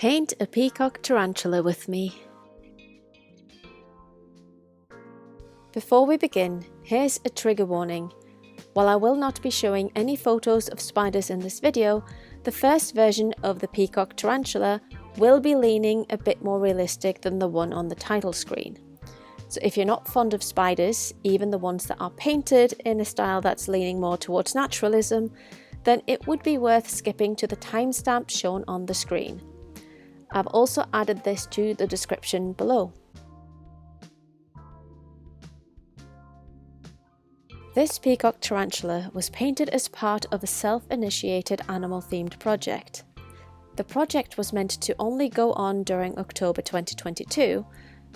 Paint a peacock tarantula with me. Before we begin, here's a trigger warning. While I will not be showing any photos of spiders in this video, the first version of the peacock tarantula will be leaning a bit more realistic than the one on the title screen. So if you're not fond of spiders, even the ones that are painted in a style that's leaning more towards naturalism, then it would be worth skipping to the timestamp shown on the screen. I've also added this to the description below. This peacock tarantula was painted as part of a self-initiated animal-themed project. The project was meant to only go on during October 2022,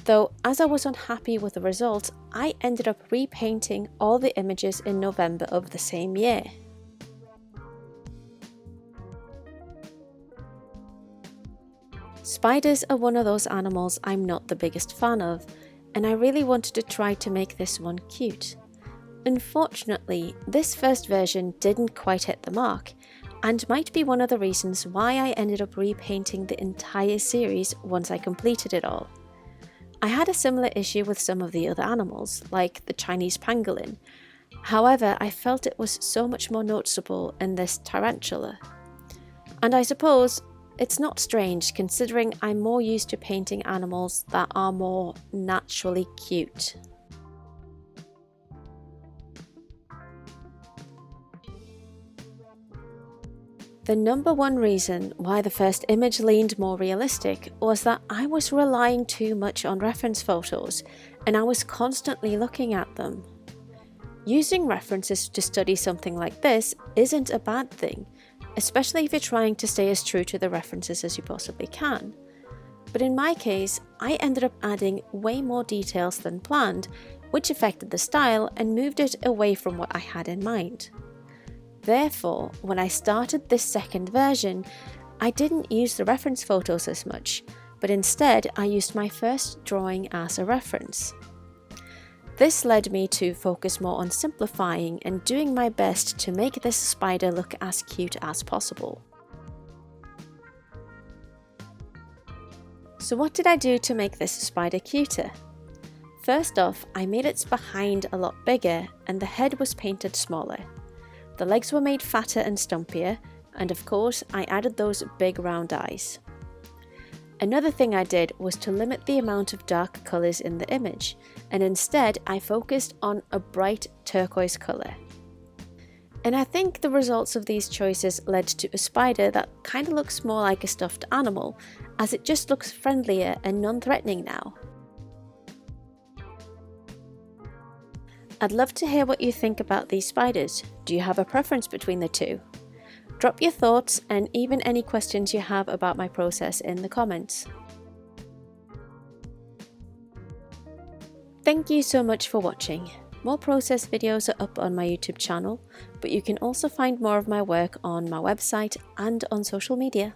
though as I was unhappy with the result, I ended up repainting all the images in November of the same year. Spiders are one of those animals I'm not the biggest fan of, and I really wanted to try to make this one cute. Unfortunately, this first version didn't quite hit the mark, and might be one of the reasons why I ended up repainting the entire series once I completed it all. I had a similar issue with some of the other animals, like the Chinese pangolin. However, I felt it was so much more noticeable in this tarantula. And I suppose it's not strange considering I'm more used to painting animals that are more naturally cute. The number one reason why the first image leaned more realistic was that I was relying too much on reference photos and I was constantly looking at them. Using references to study something like this isn't a bad thing, especially if you're trying to stay as true to the references as you possibly can. But in my case, I ended up adding way more details than planned, which affected the style and moved it away from what I had in mind. Therefore, when I started this second version, I didn't use the reference photos as much, but instead I used my first drawing as a reference. This led me to focus more on simplifying and doing my best to make this spider look as cute as possible. So what did I do to make this spider cuter? First off, I made its behind a lot bigger and the head was painted smaller. The legs were made fatter and stumpier, and of course I added those big round eyes. Another thing I did was to limit the amount of dark colours in the image, and instead I focused on a bright turquoise colour. And I think the results of these choices led to a spider that kind of looks more like a stuffed animal, as it just looks friendlier and non-threatening now. I'd love to hear what you think about these spiders. Do you have a preference between the two? Drop your thoughts and even any questions you have about my process in the comments. Thank you so much for watching. More process videos are up on my YouTube channel, but you can also find more of my work on my website and on social media.